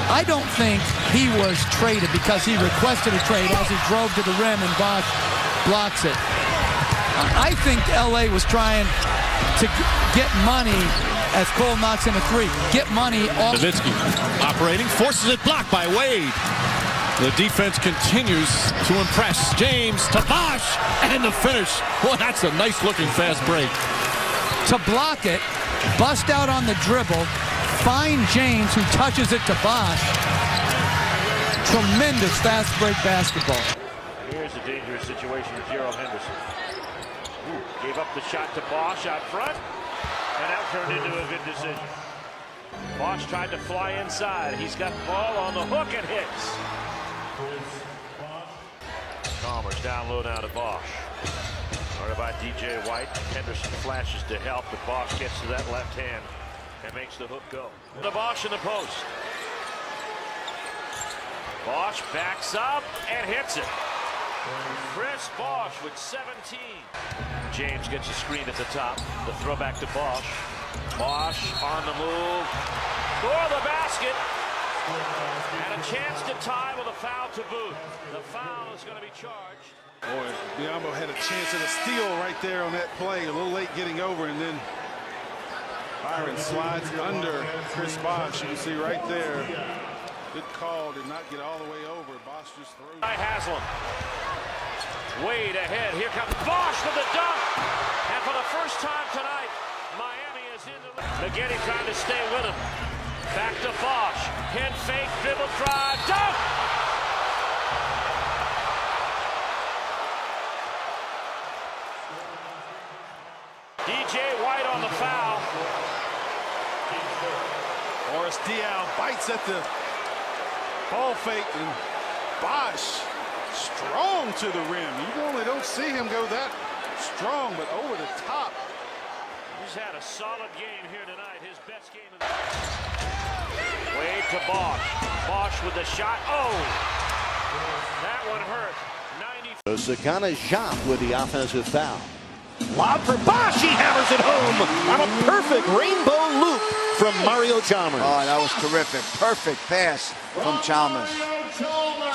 I don't think he was traded because he requested a trade as he drove to the rim and Bosh blocks it. I think LA was trying to get money as Cole knocks in a three. Get money off. Nowitzki operating, forces it blocked by Wade. The defense continues to impress. James to Bosh, and the finish. Well, that's a nice looking fast break. To block it, bust out on the dribble, find James who touches it to Bosh. Tremendous fast break basketball. Here's a dangerous situation with Gerald Henderson. Gave up the shot to Bosh out front, and that turned into a good decision. Bosh tried to fly inside. He's got the ball on the hook and hits. Chalmers down low now to Bosh. Guarded by DJ White. Henderson flashes to help, but Bosh gets to that left hand and makes the hook go. The Bosh in the post. Bosh backs up and hits it. Chris Bosh with 17. James gets a screen at the top. The throwback to Bosh. Bosh on the move. For the basket. And a chance to tie with a foul to boot. The foul is going to be charged. Boy, Biombo had a chance at a steal right there on that play. A little late getting over, and then Byron slides under Chris Bosh. You can see right there. Good call, did not get all the way over. Bosh just throws. By Haslam. Wade ahead. Here comes Bosh with the dunk. And for the first time tonight, Miami is in the lead. McGinney trying to stay with him. Back to Bosh. Head fake, dribble drive, dunk! DJ White on the foul. Morris Diaw bites at the ball fake, and Bosh strong to the rim. You normally don't see him go that strong, but over the top. He's had a solid game here tonight. His best game of the Wade to Bosh. Bosh with the shot. Oh! That one hurt. 90. Sakana Jop with the offensive foul. Lob for Bosh. He hammers it home on a perfect rainbow loop from Mario Chalmers. Oh, that was terrific. Perfect pass from Chalmers.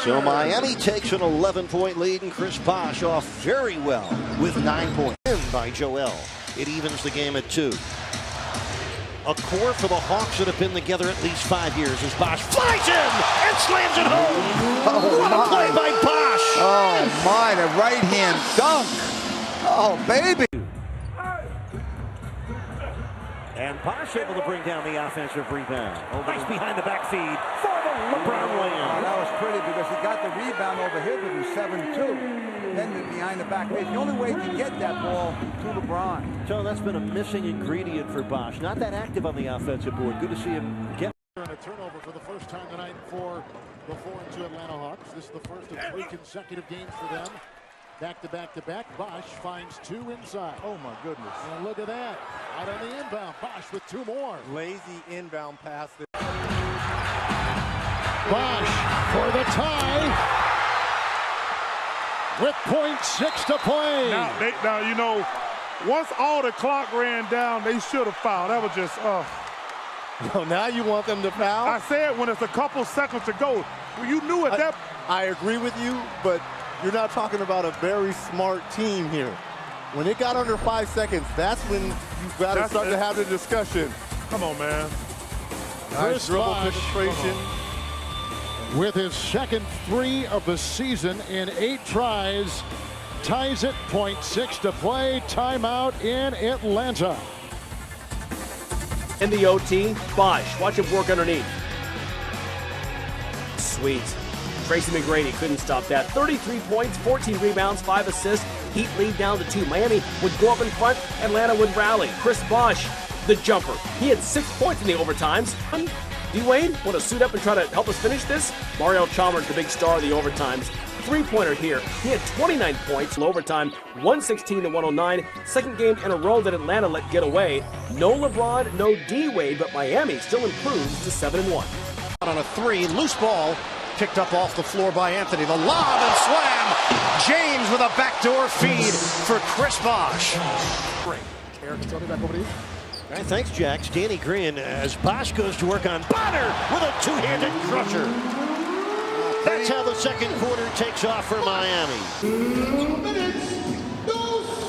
So Miami takes an 11-point lead, and Chris Bosh off very well with 9 points. In by Joel. It evens the game at 2. A core for the Hawks that have been together at least 5 years as Bosh flies in and slams it home. Oh, what a play by Bosh. Oh, my, the right hand dunk. Oh, baby. And Bosh able to bring down the offensive rebound. Nice behind the back feed for the LeBron land. That was pretty because he got the rebound over here, but he was 7-2. Then behind the back page. The only way to get that ball to LeBron. So that's been a missing ingredient for Bosh. Not that active on the offensive board. Good to see him get. And a turnover for the first time tonight for the 4-2 Atlanta Hawks. This is the first of 3 consecutive games for them. Back to back to back. Bosh finds 2 inside. Oh my goodness. And look at that. Out on the inbound. Bosh with 2 more. Lazy inbound pass. Bosh for the tie. With .6 to play. Now, you know, once all the clock ran down, they should have fouled. That was just, So now you want them to foul? I said when it's a couple seconds to go. Well, you knew at that. I agree with you, but you're not talking about a very smart team here. When it got under 5 seconds, that's when you've got to start to have the discussion. Come on, man. Nice dribble penetration. With his second 3 of the season in 8 tries, ties it. .6 to play. Timeout in Atlanta. In the OT, Bosh, watch him work underneath. Sweet. Tracy McGrady couldn't stop that. 33 points, 14 rebounds, 5 assists. Heat lead down to 2. Miami would go up in front. Atlanta would rally. Chris Bosh, the jumper. He had 6 points in the overtimes. D-Wade, want to suit up and try to help us finish this? Mario Chalmers, the big star of the overtimes. 3-pointer here. He had 29 points in overtime, 116-109. Second game in a row that Atlanta let get away. No LeBron, no D-Wade, but Miami still improves to 7-1. On a 3, loose ball, picked up off the floor by Anthony. The lob and slam. James with a backdoor feed for Chris Bosh. Eric, tell me back over to you. All right, thanks, Jax. Danny Green as Bosh goes to work on Bonner with a two-handed crusher. That's how the second quarter takes off for Miami.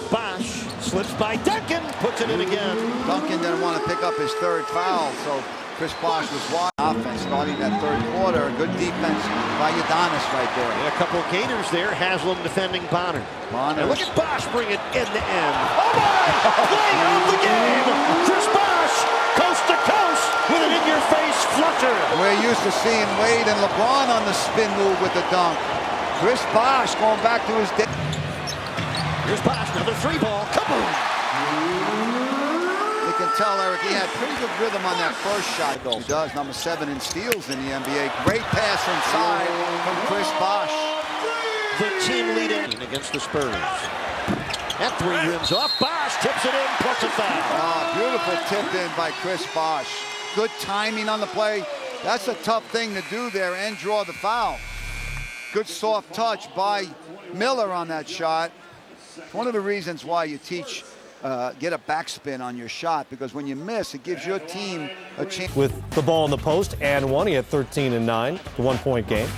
Bosh slips by Duncan, puts it in again. Duncan didn't want to pick up his third foul, so Chris Bosh was wide. Offense starting that third quarter. Good defense by Udonis right there. And a couple of gainers there. Haslam defending Bonner. And look at Bosh bring it end to end. Oh my! Play of the game! Chris Bosh, coast to coast, with an in-your-face flusher. We're used to seeing Wade and LeBron on the spin move with the dunk. Chris Bosh going back to his day. Here's Bosh, another three ball. Kaboom! You can tell, Eric, he had pretty good rhythm on that first shot. He does, number 7 in steals in the NBA. Great pass inside from Chris Bosh. The team leading against the Spurs. That three rims off. Bosh tips it in, plus a foul. Beautiful tip in by Chris Bosh. Good timing on the play. That's a tough thing to do there and draw the foul. Good soft touch by Miller on that shot. One of the reasons why you teach get a backspin on your shot, because when you miss, it gives your team a chance. With the ball in the post and one, he had 13 and 9, the 1-point game.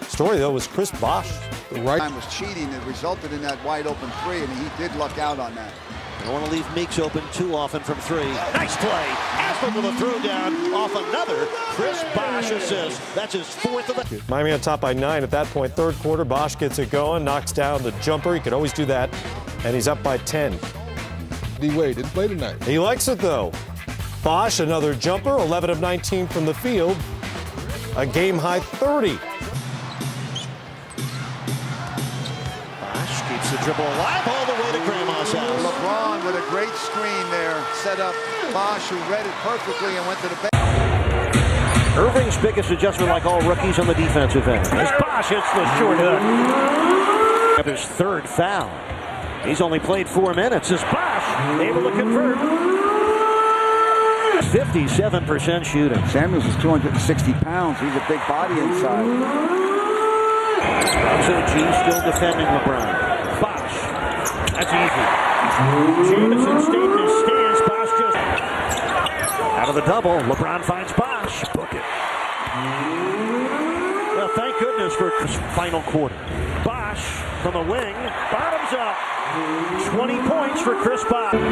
Story though was Chris Bosh. The right time was cheating. It resulted in that wide open three, and he did luck out on that. Don't want to leave Meeks open too often from three. Nice play. Aspen with a throw down off another Chris Bosh assist. That's his fourth of the. Miami on top by 9 at that point. Third quarter, Bosh gets it going, knocks down the jumper. He could always do that, and he's up by 10. D-Wade didn't play tonight. He likes it though. Bosh, another jumper, 11 of 19 from the field. A game-high 30. Bosh keeps the dribble alive all the way to Grandma's house. LeBron with a great screen there. Set up Bosh, who read it perfectly and went to the bench. Irving's biggest adjustment, like all rookies, on the defensive end. As Bosh hits the short hook. His third foul. He's only played 4 minutes. As Bosh able to convert. 57% shooting. Samuels is 260 pounds. He's a big body inside. So G still defending LeBron. Bosh. That's easy. Jameson stayed in his stance. Bosh just out of the double. LeBron finds Bosh. Book it. Well, thank goodness for final quarter. Bosh from the wing. Bottoms up. 20 points for Chris Bosh. Bosh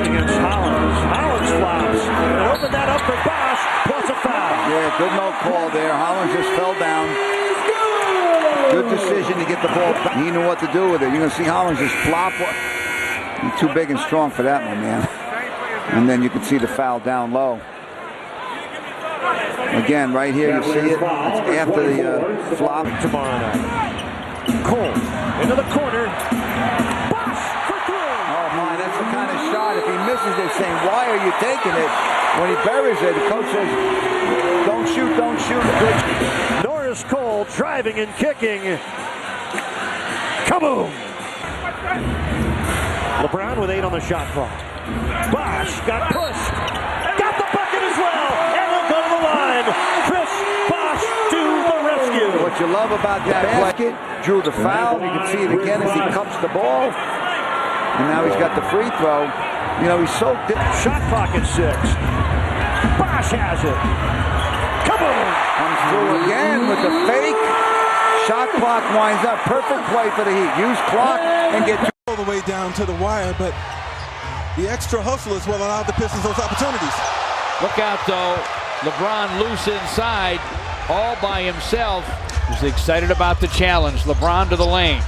against Hollins. Hollins flops. They open that up for Bosh. Plus a foul. Yeah, good no call there. Hollins just fell down. Good decision to get the ball back. He knew what to do with it. You're going to see Hollins just flop. He's too big and strong for that one, man. And then you can see the foul down low. Again, right here, you see it. It's after the flop. Tomorrow night. Cole into the corner. Bosh for three. Oh, my, that's the kind of shot. If he misses it, saying, why are you taking it? When he buries it, the coach says, don't shoot, don't shoot. Norris Cole driving and kicking. Kaboom! LeBron with 8 on the shot clock. Bosh got pushed. Got the bucket as well. And will go to the line. Chris Bosh to the rescue. What you love about that basket, drew the foul. You can see it again as he cups the ball. And now he's got the free throw. You know, he's so... Shot clock at 6. Bosh has it. Kaboom! Comes through again with the fake. Shot clock winds up. Perfect play for the Heat. Use clock and get... All the way down to the wire, but the extra hustle is what allowed the Pistons those opportunities. Look out, though. LeBron loose inside, all by himself. He's excited about the challenge. LeBron to the lane.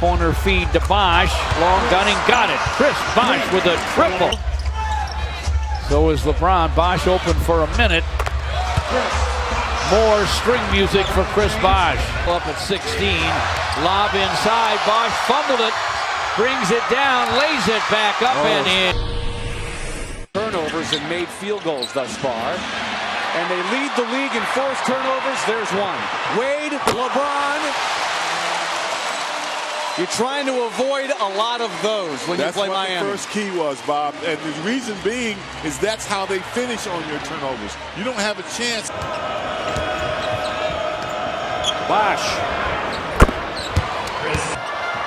Corner feed to Bosh. Long gunning, got it. Chris Bosh with a triple. So is LeBron. Bosh open for a minute. More string music for Chris Bosh. Up at 16. Lob inside. Bosh fumbled it. Brings it down. Lays it back up and in. Turnovers and made field goals thus far. And they lead the league in forced turnovers. There's one. Wade, LeBron. You're trying to avoid a lot of those when you play Miami. That's what the first key was, Bob. And the reason being is that's how they finish on your turnovers. You don't have a chance. Bosh.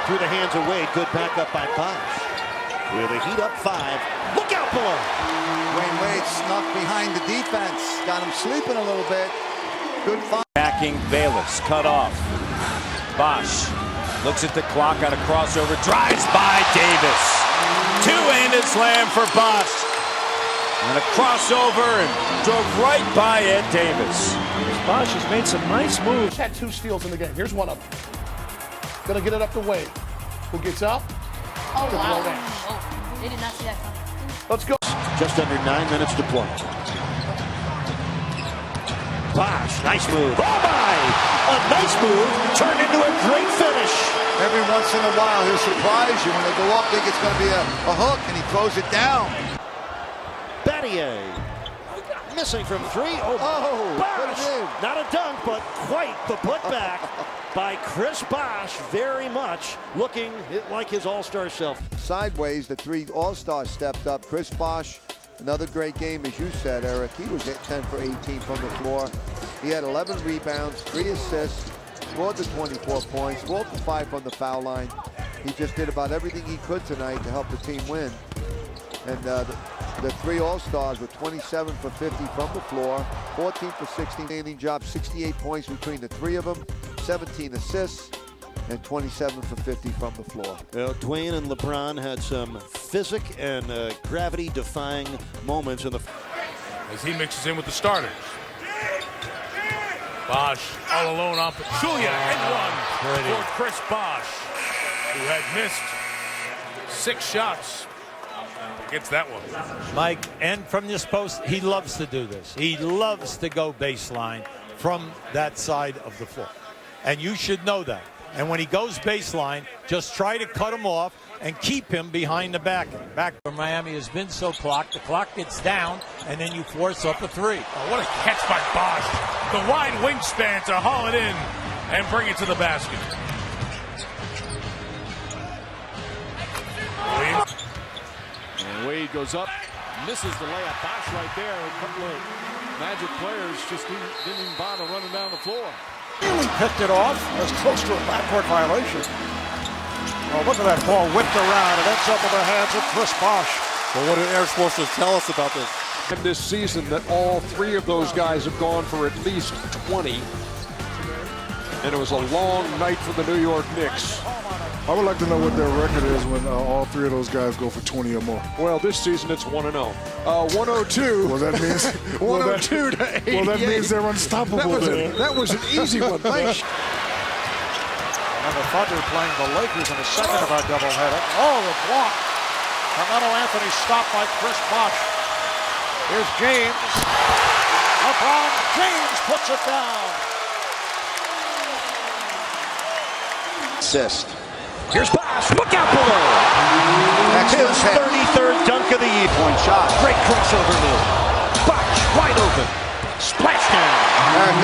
Through the hands of Wade. Good backup by Bosh. with a heat up 5. Look out below. Dwayne Wade snuck behind the defense. Got him sleeping a little bit. Good find. Backing Bayless, cut off. Bosh looks at the clock on a crossover, drives by Davis. Two-handed slam for Bosh. And a crossover and drove right by Ed Davis. Bosh has made some nice moves. Had 2 steals in the game. Here's one of them. Gonna get it up to Wade. Who gets out? Oh, wow. Oh, they did not see that coming. Let's go. Just under 9 minutes to play. Bosh, nice move. Oh my! A nice move turned into a great finish. Every once in a while, he'll surprise you. When they go up, think it's going to be a hook, and he throws it down. Battier missing from 3. Oh, Bosh! Not a dunk, but quite the putback by Chris Bosh. Very much looking like his all-star self. Sideways, the 3 all-stars stepped up. Chris Bosh, another great game, as you said, Eric. He was at 10 for 18 from the floor. He had 11 rebounds, 3 assists, scored the 24 points, 4 for 5 from the foul line. He just did about everything he could tonight to help the team win. And the 3 all-stars were 27 for 50 from the floor, 14 for 16. Standing job, 68 points between the 3 of them, 17 assists, and 27 for 50 from the floor. Dwayne and LeBron had some physic and gravity-defying moments in the... As he mixes in with the starters. Bosh all alone on Pachulia and 1 for Chris Bosh, who had missed 6 shots. Gets that one. Mike, and from this post, he loves to do this. He loves to go baseline from that side of the floor. And you should know that. And when he goes baseline, just try to cut him off and keep him behind the back. Back for Miami has been so clocked. The clock gets down, and then you force up a 3. Oh, what a catch by Bosh. The wide wingspan to haul it in and bring it to the basket. And Wade goes up, misses the layup. Bosh right there. A couple of Magic players just didn't even bother running down the floor. Really picked it off. As close to a backcourt violation. Oh, look at that ball whipped around. It ends up in the hands of Chris Bosh. Well, what did Eric supposed to tell us about this? And this season that all 3 of those guys have gone for at least 20. And it was a long night for the New York Knicks. I would like to know what their record is when all 3 of those guys go for 20 or more. Well, this season it's 1-0. 102. Well, that means 102 to 88. Well, that means they're unstoppable. That was an easy one. Thanks. And the Thunder playing the Lakers in the second of our doubleheader. Oh, the block. Carmelo Anthony stopped by Chris Bosh. Here's James. LeBron James puts it down. Assist. Here's Bosh. Look out below. His 33rd dunk of the year. Point shot. Great crossover move. Bosh wide open. Splashdown.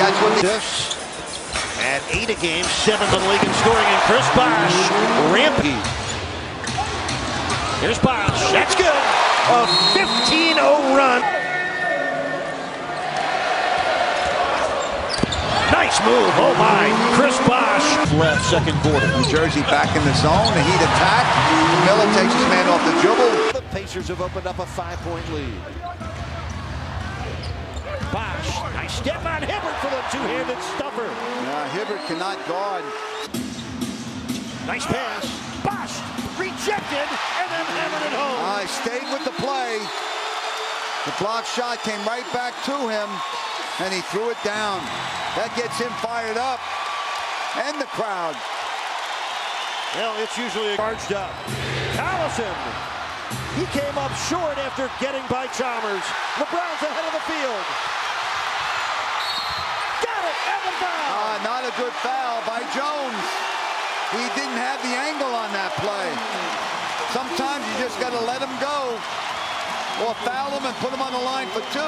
That's what this. At 8 a game, 7th in the league in scoring, and Chris Bosh rampage. Here's Bosh. That's good. A 15-0 run. Nice move. Oh my. Chris Bosh. Left second quarter. New Jersey back in the zone. The Heat attack. Miller takes his man off the dribble. The Pacers have opened up a 5-point lead. Bosh. Nice step on Hibbert for the 2-handed stuffer. Yeah, Hibbert cannot guard. Nice pass. Bosh rejected and then hammered it home. He stayed with the play. The block shot came right back to him, and he threw it down. That gets him fired up, and the crowd. Well, it's usually charged up. Collison. He came up short after getting by Chalmers. LeBron's ahead of the field. Got it, and the foul. Not a good foul by Jones. He didn't have the angle on that play. Sometimes you just got to let him go, or foul him and put him on the line for 2,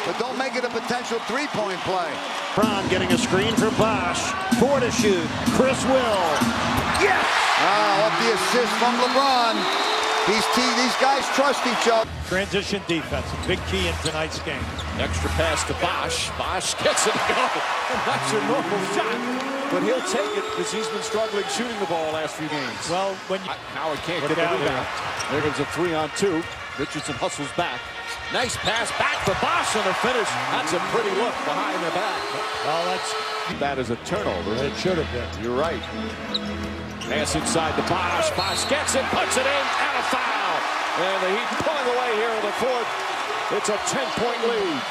but don't make it a potential 3-point play. LeBron getting a screen for Bosh. 4 to shoot. Chris will. Yes! Off the assist from LeBron. These guys trust each other. Transition defense, a big key in tonight's game. Extra pass to Bosh. Bosh gets it to go. And that's your normal shot. but he'll take it because he's been struggling shooting the ball last few games. Well, when you Howard can't get the rebound. There goes a 3-on-2. Richardson hustles back. Nice pass back to Bosh on the finish. That's a pretty look behind the back. well, That is a turnover. it should have been. You're right. Pass inside to Bosh. Bosh gets it, puts it in, and a foul. And the Heat pulling away here in the fourth. It's a 10-point lead.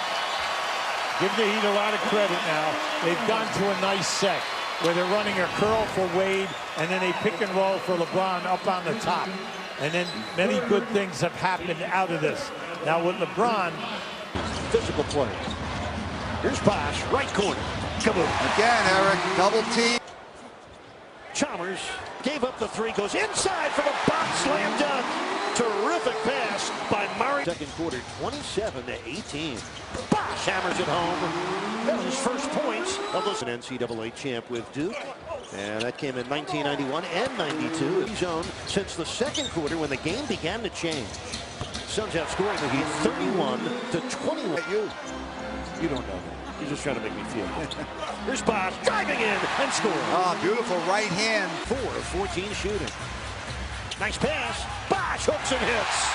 Give the Heat a lot of credit now. They've gone to a nice set where they're running a curl for Wade, and then they pick and roll for LeBron up on the top. And then many good things have happened out of this. Now with LeBron, Physical play. Here's Bosh, right corner. Kaboom. Again, Eric, double team. Chalmers gave up the three, goes inside for the box slam dunk. Terrific pass by Murray. Second quarter, 27-18. Bosh hammers it home. That was his first points of the NCAA champ with Duke. And that came in 1991 and 92. He's owned since the second quarter when the game began to change. Suns outscoring the Heat 31-21. You don't know that. You're just trying to make me feel good. Here's Bosh driving in and scoring. Oh, beautiful right hand. 4 of 14 shooting. Nice pass. Bosh hooks and hits.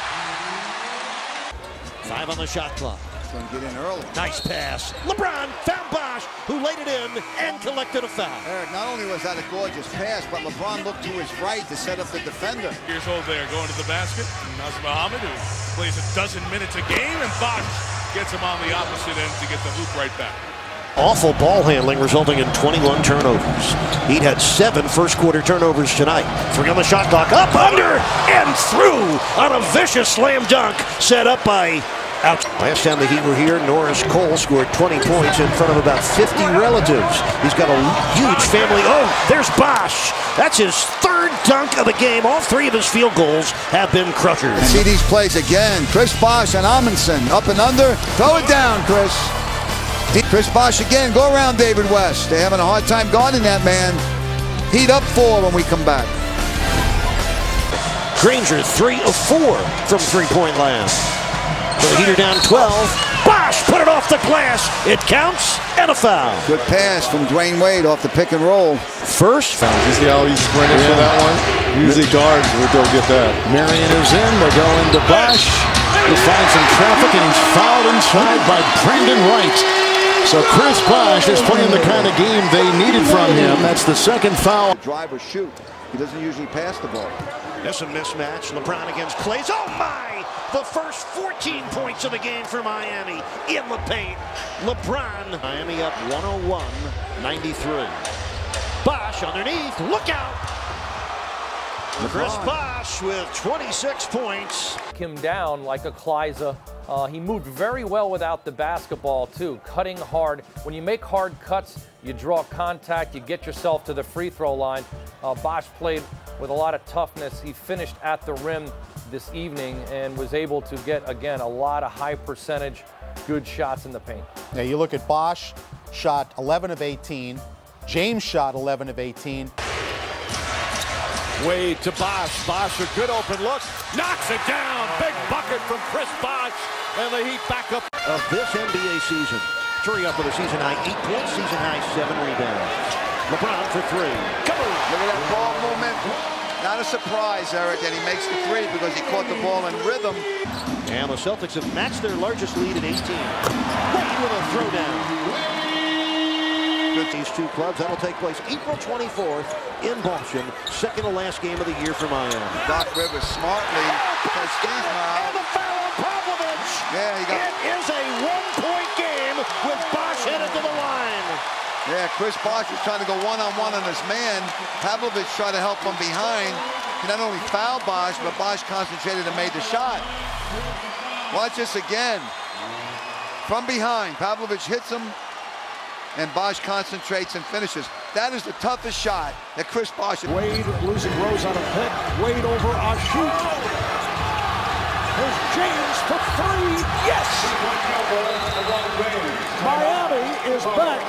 5 on the shot clock. Going to get in early. Nice pass. LeBron found Bosh, who laid it in and collected a foul. Eric, not only was that a gorgeous pass, but LeBron looked to his right to set up the defender. Years old there, going to the basket. Nazir Muhammad, who plays a dozen minutes a game, and Bosh gets him on the opposite end to get the hoop right back. Awful ball handling resulting in 21 turnovers. He'd had 7 first-quarter turnovers tonight. 3 on the shot clock. Up, under, and through on a vicious slam dunk set up by out. Last time the Heat were here, Norris Cole scored 20 points in front of about 50 relatives. He's got a huge family. Oh, there's Bosh. That's his 3rd dunk of the game. All 3 of his field goals have been crushers. See these plays again. Chris Bosh and Amundsen. Up and under. Throw it down, Chris. Chris Bosh again. Go around David West. They're having a hard time guarding that man. Heat up 4 when we come back. Granger 3 of 4 from three-point land. The Heat are down 12. Bosh put it off the glass. It counts and a foul. Good pass from Dwayne Wade off the pick and roll. First foul. You see how he sprinted for that one? Usually guards would go get that. Marion is in. They're going to Bosh. He finds some traffic and he's fouled inside by Brandon Wright. So Chris Bosh is playing the kind of game they needed from him. That's the 2nd foul. Drive or shoot. He doesn't usually pass the ball. That's a mismatch. LeBron against Clay. Oh my! The first 14 points of the game for Miami in the paint. LeBron. Miami up 101-93. Bosh underneath. Look out! Chris Bosh with 26 points. Him down like a Kleiza. He moved very well without the basketball too, cutting hard. When you make hard cuts, you draw contact, you get yourself to the free throw line. Bosh played with a lot of toughness. He finished at the rim this evening and was able to get, again, a lot of high percentage good shots in the paint. Now you look at Bosh, shot 11 of 18. James shot 11 of 18. Wade to Bosh. Bosh a good open look. Knocks it down. Big bucket from Chris Bosh. And the Heat back up. Of this NBA season. Curry up with a season high 8 points, season high 7 rebounds. LeBron for 3. Come on. Look at that ball movement. Not a surprise, Eric, that he makes the 3 because he caught the ball in rhythm. And the Celtics have matched their largest lead at 18. Wade with a throwdown. These 2 clubs, that'll take place April 24th in Boston. 2nd to last game of the year for Miami. Doc Rivers smartly because Steve And the foul on Pavlovich. Yeah, It is a 1-point game with Bosh headed to the line. Yeah, Chris Bosh was trying to go one-on-one on his man. Pavlovich tried to help from behind. He not only fouled Bosh, but Bosh concentrated and made the shot. Watch this again. From behind, Pavlovich hits him, and Bosh concentrates and finishes. That is the toughest shot that Chris Bosh. Wade losing Rose on a pick. Wade over Ashut. There's James for 3. Yes! Miami is back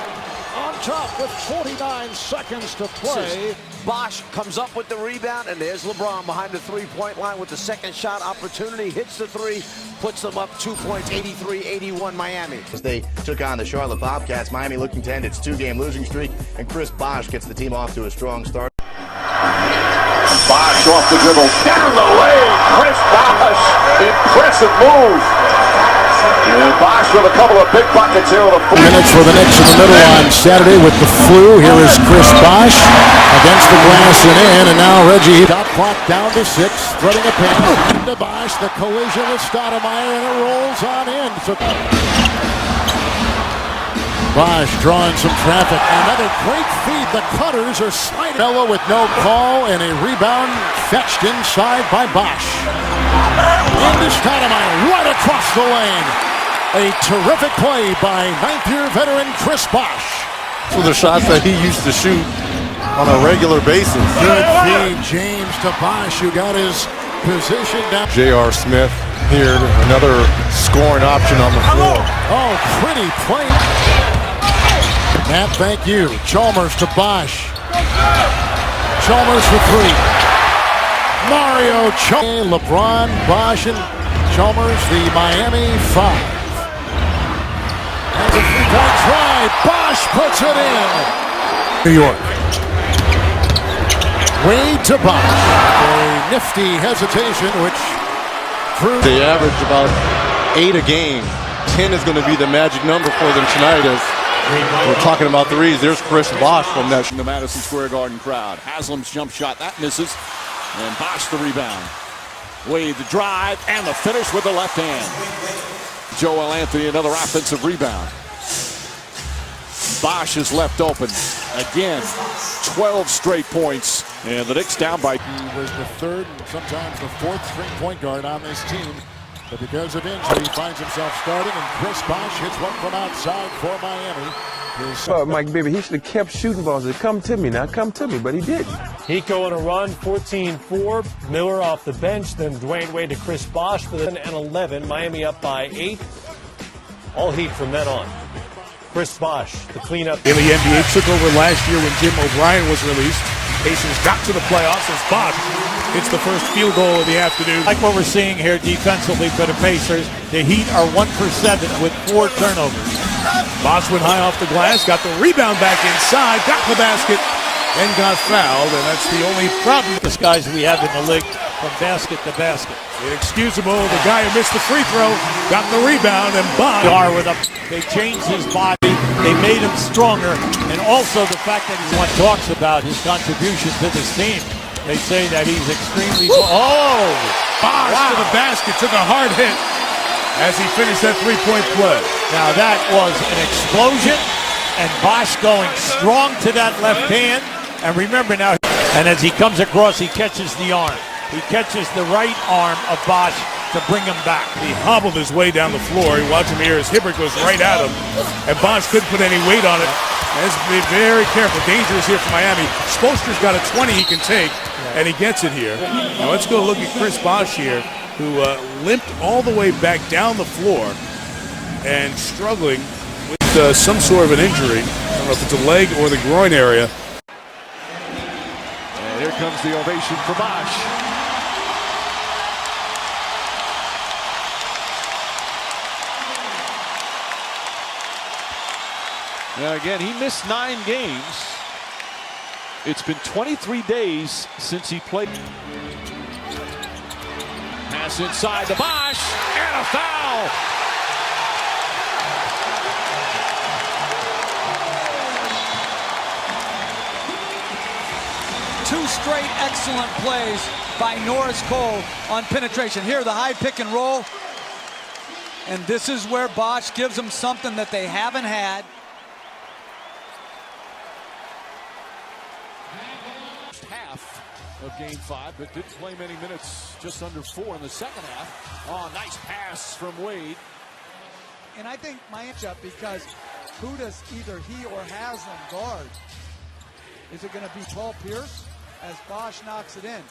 on top with 49 seconds to play. Bosh comes up with the rebound, and there's LeBron behind the three-point line with the second shot opportunity. Hits the three, puts them up 2 points, 83-81 Miami. As they took on the Charlotte Bobcats, Miami looking to end its 2-game losing streak, and Chris Bosh gets the team off to a strong start. Bosh off the dribble, down the lane, Chris Bosh, impressive move. And Bosh with a couple of big buckets here. Minutes for the Knicks in the middle on Saturday with the flu. Here is Chris Bosh against the glass and now Reggie. Shot clock down to 6, threading a pass into Bosh. The collision with Stoudemire, and it rolls on in. So Bosh drawing some traffic. Another great feed. The Cutters are sliding. Mello with no call, and a rebound fetched inside by Bosh. Into Stoudemire, right across the lane. A terrific play by ninth-year veteran Chris Bosh. So the shots that he used to shoot on a regular basis. Good feed, James to Bosh, who got his position down. J.R. Smith here, another scoring option on the floor. Oh, pretty play. Matt, thank you. Chalmers to Bosh. Chalmers for 3. Mario Chalmers. LeBron, Bosh, and Chalmers, the Miami 5. That's a three-point try. Bosh puts it in. New York. Wade to Bosh. A nifty hesitation, which proves they average about 8 a game. 10 is going to be the magic number for them tonight as we're talking about threes. There's Chris Bosh from that. The Madison Square Garden crowd. Haslam's jump shot, that misses. And Bosh the rebound. Wade the drive and the finish with the left hand. Joel Anthony, another offensive rebound. Bosh is left open. Again, 12 straight points. And the Knicks down by. He was the third and sometimes the fourth string point guard on this team. But because of injury, he finds himself starting, and Chris Bosh hits one from outside for Miami. Mike, baby, he should have kept shooting balls. Come to me now, come to me, but he didn't. Hiko on a run, 14-4. Miller off the bench, then Dwayne Wade to Chris Bosh for the 10-11. Miami up by 8. All Heat from then on. Chris Bosh, the cleanup. In the NBA, took over last year when Jim O'Brien was released. Pacers got to the playoffs as Bosh hits the first field goal of the afternoon. Like what we're seeing here defensively for the Pacers, the Heat are 1 for 7 with 4 turnovers. Bosh went high off the glass, got the rebound back inside, got the basket, and got fouled, and that's the only problem. This guys we have in the league from basket to basket. Inexcusable, the guy who missed the free throw got the rebound, and Bosh. They changed his body, they made him stronger, and also the fact that one talks about his contribution to this team. They say that he's extremely. Bosh to the basket, took a hard hit as he finished that three-point play. Now that was an explosion, and Bosh going strong to that left hand. And remember now, and as he comes across, he catches the arm. He catches the right arm of Bosh to bring him back. He hobbled his way down the floor. You watch him here as Hibbert goes right at him, and Bosh couldn't put any weight on it. Has to be very careful. Dangerous here for Miami. Spoelstra's got a 20 he can take, and he gets it here. Now let's go look at Chris Bosh here, who limped all the way back down the floor and struggling with some sort of an injury. I don't know if it's a leg or the groin area. And here comes the ovation for Bosh. Now again, he missed 9 games. It's been 23 days since he played. Pass inside to Bosh, and a foul. Two straight excellent plays by Norris Cole on penetration. Here, the high pick and roll. And this is where Bosh gives them something that they haven't had. Half of game 5, but didn't play many minutes, just under 4 in the second half. Oh, nice pass from Wade. And I think my matchup, because who does either he or Haslam guard? Is it going to be Paul Pierce as Bosh knocks it in?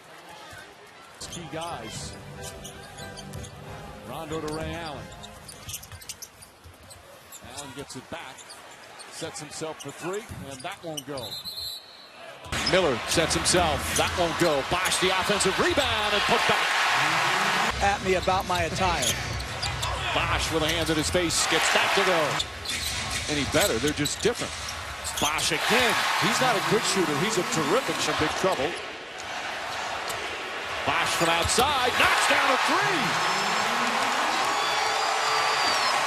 Key guys. Rondo to Ray Allen. Allen gets it back, sets himself for 3, and that won't go. Miller sets himself. That won't go. Bosh the offensive rebound and put back. At me about my attire. Bosh with a hand in his face gets that to go. Any better, they're just different. Bosh again. He's not a good shooter. He's a terrific shooter. Big trouble. Bosh from outside knocks down a three.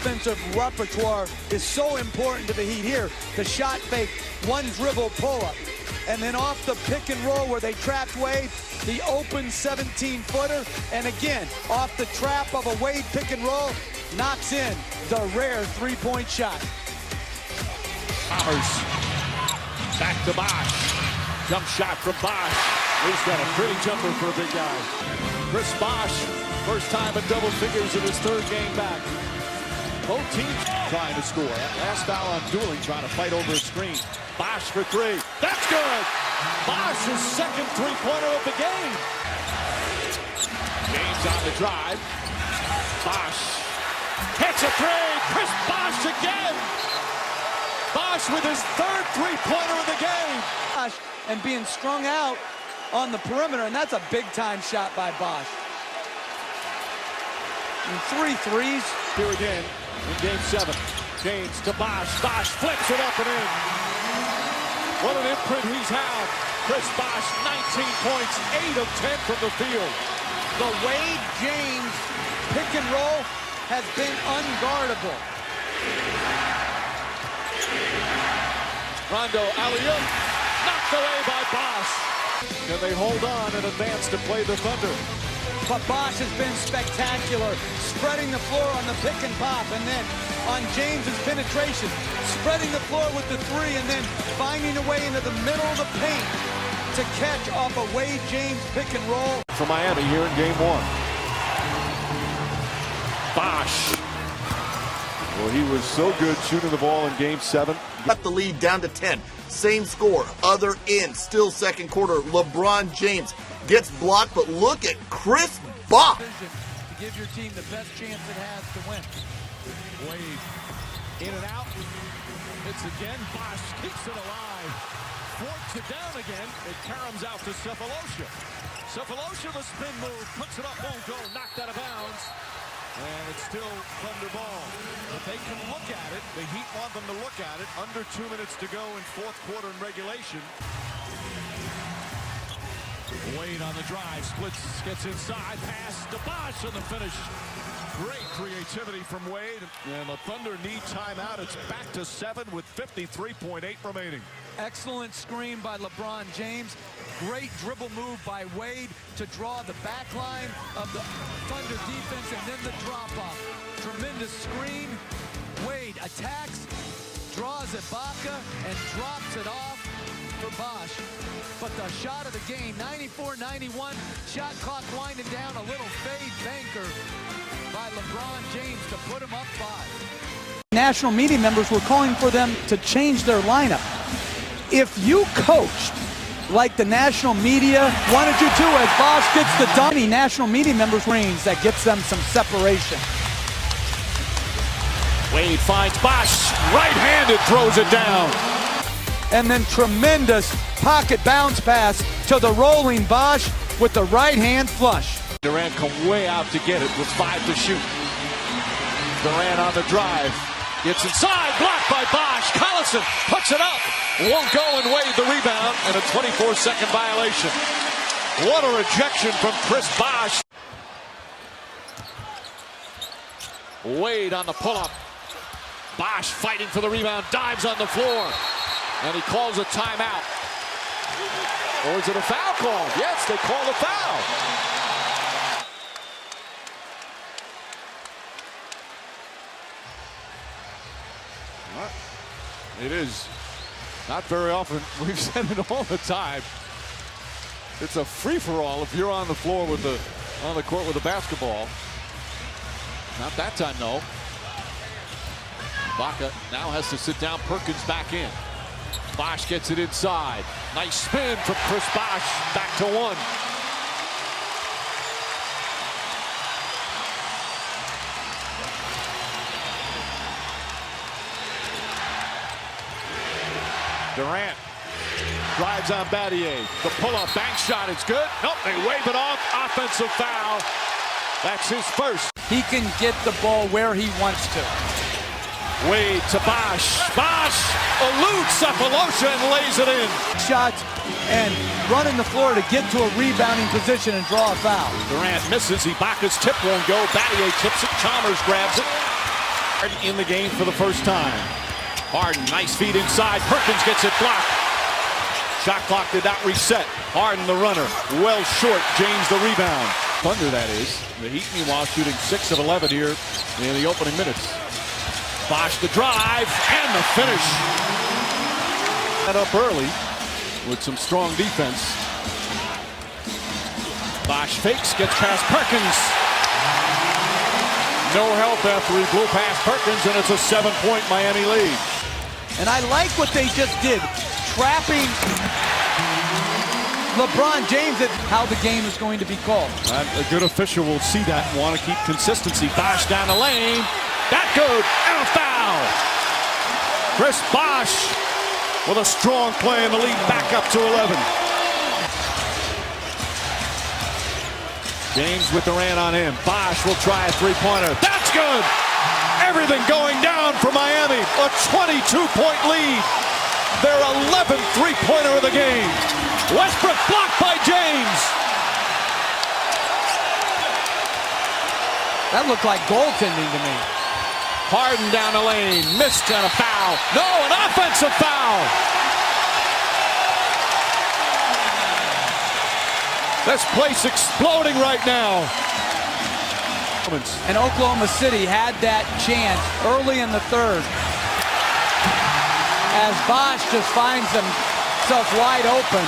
Offensive repertoire is so important to the Heat here. The shot fake, one dribble pull-up, and then off the pick and roll where they trapped Wade, the open 17-footer, and again, off the trap of a Wade pick and roll, knocks in the rare three-point shot. Powers back to Bosh. Jump shot from Bosh. He's got a pretty jumper for a big guy. Chris Bosh, first time in double figures in his third game back. Both teams trying to score. Last foul on Dooley trying to fight over a screen. Bosh for three. That's good. Bosh's second three-pointer of the game. James on the drive. Bosh hits a three. Chris Bosh again. Bosh with his third three-pointer of the game. Bosh and being strung out on the perimeter, and that's a big-time shot by Bosh. And 3 threes. Here again in game 7. James to Bosh. Bosh flips it up and in. What an imprint he's had. Chris Bosh, 19 points, 8 of 10 from the field. The Wade James pick and roll has been unguardable. Rondo alley-oop, knocked away by Bosh. Can they hold on and advance to play the Thunder? But Bosh has been spectacular, spreading the floor on the pick and pop, and then on James's penetration, spreading the floor with the three, and then finding a way into the middle of the paint to catch off a Wade James pick and roll. For Miami here in game 1. Bosh. Well, he was so good shooting the ball in game 7. Cut the lead down to 10. Same score, other end, still second quarter. LeBron James gets blocked, but look at Chris Bosh. To give your team the best chance it has to win. Wade in and out. It's again. Bosh keeps it alive. Forks it down again. It caroms out to Cephalosha. Cephalosha, the spin move, puts it up, won't go, knocked out of bounds. And it's still Thunder ball. But they can look at it. The Heat want them to look at it. Under 2 minutes to go in fourth quarter in regulation. Wade on the drive, splits, gets inside, pass to Bosh on the finish. Great creativity from Wade. And the Thunder need timeout. It's back to 7 with 53.8 remaining. Excellent screen by LeBron James. Great dribble move by Wade to draw the back line of the Thunder defense, and then the drop-off. Tremendous screen. Wade attacks, draws Ibaka, and drops it off for Bosh. But the shot of the game, 94-91, shot clock winding down, a little fade banker by LeBron James to put him up 5. National media members were calling for them to change their lineup. If you coached like the national media wanted you to, as Bosh gets the dunk, national media members rings that gets them some separation. Wade finds Bosh, right-handed, throws it down. And then tremendous pocket bounce pass to the rolling Bosh with the right hand flush. Durant come way out to get it with 5 to shoot. Durant on the drive. Gets inside, blocked by Bosh. Collison puts it up. Won't go, and Wade the rebound, and a 24-second violation. What a rejection from Chris Bosh. Wade on the pull-up. Bosh fighting for the rebound, dives on the floor. And he calls a timeout. Or is it a foul call? Yes, they call a foul. It is not very often. We've said it all the time. It's a free-for-all if you're on the floor with on the court with a basketball. Not that time, though. Ibaka now has to sit down. Perkins back in. Bosh gets it inside. Nice spin from Chris Bosh. Back to 1. Durant Drives on Battier. The pull-up bank shot is good. Nope, they wave it off. Offensive foul. That's his first. He can get the ball where he wants to. Wade to Bosh. Bosh eludes Cephalosha and lays it in. Shots and running the floor to get to a rebounding position and draw a foul. Durant misses. Ibaka's tip won't go. Battier tips it. Chalmers grabs it. In the game for the first time. Harden, nice feed inside. Perkins gets it blocked. Shot clock did not reset. Harden the runner. Well short. James the rebound. Thunder, that is. The Heat, meanwhile, shooting 6 of 11 here in the opening minutes. Bosh the drive and the finish. That up early with some strong defense. Bosh fakes, gets past Perkins. No help after he blew past Perkins, and it's a 7-point Miami lead. And I like what they just did, trapping LeBron James at how the game is going to be called. A good official will see that and want to keep consistency. Bosh down the lane. That good, and a foul. Chris Bosh with a strong play in the lead, back up to 11. James with Durant on him. Bosh will try a three-pointer. That's good. Everything going down for Miami. A 22-point lead. Their 11th three-pointer of the game. Westbrook blocked by James. That looked like goaltending to me. Harden down the lane, missed and a foul. No, an offensive foul. This place exploding right now. And Oklahoma City had that chance early in the third. As Bosh just finds himself wide open.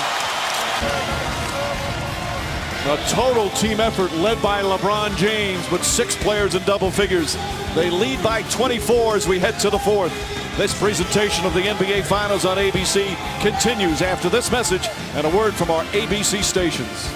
A total team effort led by LeBron James with 6 players in double figures. They lead by 24 as we head to the fourth. This presentation of the NBA Finals on ABC continues after this message and a word from our ABC stations.